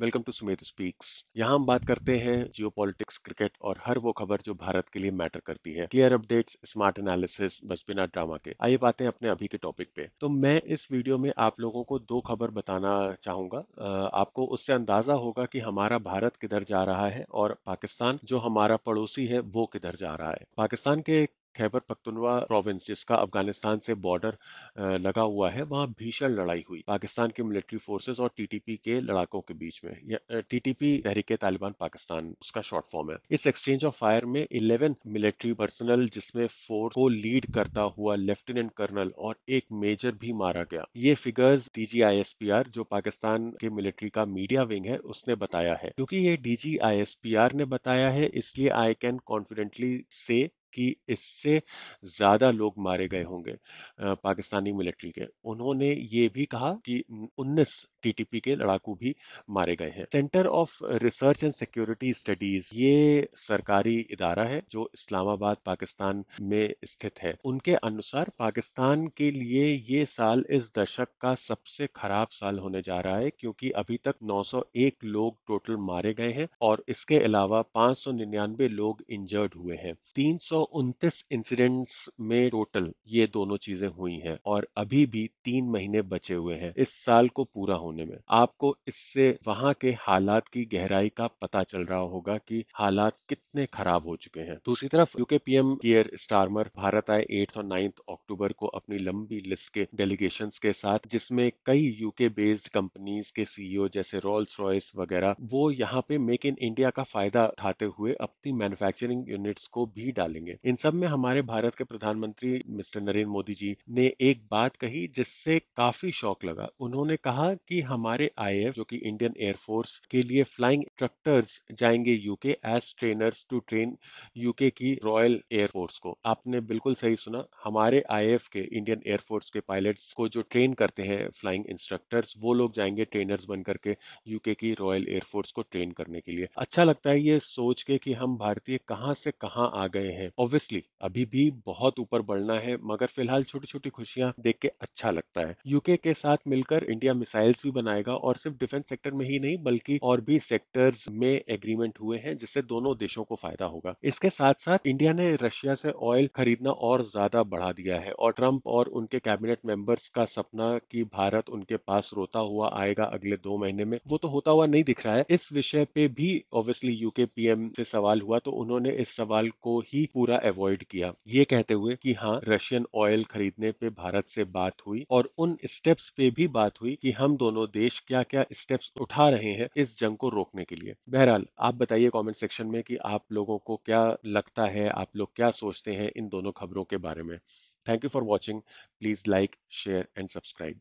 Welcome to Sumedh speaks. यहाँ हम बात करते हैं जियोपॉलिटिक्स, क्रिकेट और हर वो खबर जो भारत के लिए मैटर करती है। क्लियर अपडेट्स, स्मार्ट एनालिसिस, बस बिना ड्रामा के। आइए बातें अपने अभी के टॉपिक पे। तो मैं इस वीडियो में आप लोगों को दो खबर बताना चाहूंगा। आपको उससे अंदाजा होगा कि हमारा भारत किधर जा रहा है और पाकिस्तान जो हमारा पड़ोसी है वो किधर जा रहा है। पाकिस्तान के खैबर पख्तूनख्वा प्रोविंस, जिसका अफगानिस्तान से बॉर्डर लगा हुआ है, वहां भीषण लड़ाई हुई पाकिस्तान की मिलिट्री फोर्सेस और टीटीपी के लड़ाकों के बीच में। टीटीपी तहरीके तालिबान पाकिस्तान उसका शॉर्ट फॉर्म है। इस एक्सचेंज ऑफ फायर में 11 मिलिट्री पर्सनल, जिसमें फोर्स को लीड करता हुआ लेफ्टिनेंट कर्नल और एक मेजर भी मारा गया। ये फिगर्स डीजीआईएसपीआर, जो पाकिस्तान के मिलिट्री का मीडिया विंग है, उसने बताया है। क्योंकि ये डीजीआईएसपीआर ने बताया है, इसलिए आई कैन कॉन्फिडेंटली से कि इससे ज्यादा लोग मारे गए होंगे पाकिस्तानी मिलिट्री के। उन्होंने ये भी कहा कि 19 टीटीपी के लड़ाकू भी मारे गए हैं। Centre of research and security studies, ये सरकारी इदारा है जो इस्लामाबाद पाकिस्तान में स्थित है। उनके अनुसार पाकिस्तान के लिए ये साल इस दशक का सबसे खराब साल होने जा रहा है, क्योंकि अभी तक 901 लोग टोटल मारे गए हैं और इसके अलावा 599 लोग इंजर्ड हुए हैं। 329 इंसिडेंट्स में टोटल ये दोनों चीजें हुई हैं और अभी भी 3 महीने बचे हुए हैं इस साल को पूरा होने में। आपको इससे वहां के हालात की गहराई का पता चल रहा होगा कि हालात कितने खराब हो चुके हैं। दूसरी तरफ यूके पीएम कियर स्टारमर भारत आए 8 और 9 अक्टूबर को अपनी लंबी लिस्ट के डेलीगेशंस के साथ, जिसमें कई यूके बेस्ड कंपनीज के सीईओ जैसे रोल्स रॉयस वगैरह, वो यहाँ पे मेक इन इंडिया का फायदा उठाते हुए अपनी मैन्युफैक्चरिंग यूनिट्स को भी डालेंगे। इन सब में हमारे भारत के प्रधानमंत्री मिस्टर नरेंद्र मोदी जी ने एक बात कही जिससे काफी शौक लगा। उन्होंने कहा कि हमारे आईएएफ, जो कि इंडियन एयरफोर्स के लिए फ्लाइंग इंस्ट्रक्टर्स जाएंगे UK as trainers to train UK की रॉयल एयरफोर्स को। आपने बिल्कुल सही सुना, हमारे आईएएफ के, इंडियन एयरफोर्स के पायलट्स को जो ट्रेन करते हैं फ्लाइंग इंस्ट्रक्टर्स, वो लोग जाएंगे ट्रेनर्स बन करके यूके की रॉयल एयरफोर्स को ट्रेन करने के लिए। अच्छा लगता है ये सोच के कि हम भारतीय कहां से कहां आ गए हैं। ऑब्वियसली अभी भी बहुत ऊपर बढ़ना है, मगर फिलहाल छोटी छोटी खुशियां देख के अच्छा लगता है। यूके के साथ मिलकर इंडिया मिसाइल्स भी बनाएगा और सिर्फ डिफेंस सेक्टर में ही नहीं बल्कि और भी सेक्टर्स में एग्रीमेंट हुए हैं, जिससे दोनों देशों को फायदा होगा। इसके साथ साथ इंडिया ने रशिया से ऑयल खरीदना और ज्यादा बढ़ा दिया है और ट्रंप और उनके कैबिनेट मेंबर्स का सपना कि भारत उनके पास रोता हुआ आएगा अगले 2 महीने में, वो तो होता हुआ नहीं दिख रहा है। इस विषय पे भी ऑब्वियसली यूके पीएम से सवाल हुआ तो उन्होंने इस सवाल को ही पूरा अवॉइड किया, ये कहते हुए कि हाँ, रशियन ऑयल खरीदने पे भारत से बात हुई और उन स्टेप्स पे भी बात हुई कि हम दोनों देश क्या क्या स्टेप्स उठा रहे हैं इस जंग को रोकने के लिए। बहरहाल आप बताइए कमेंट सेक्शन में कि आप लोगों को क्या लगता है, आप लोग क्या सोचते हैं इन दोनों खबरों के बारे में। Thank you for watching. Please like, share and subscribe.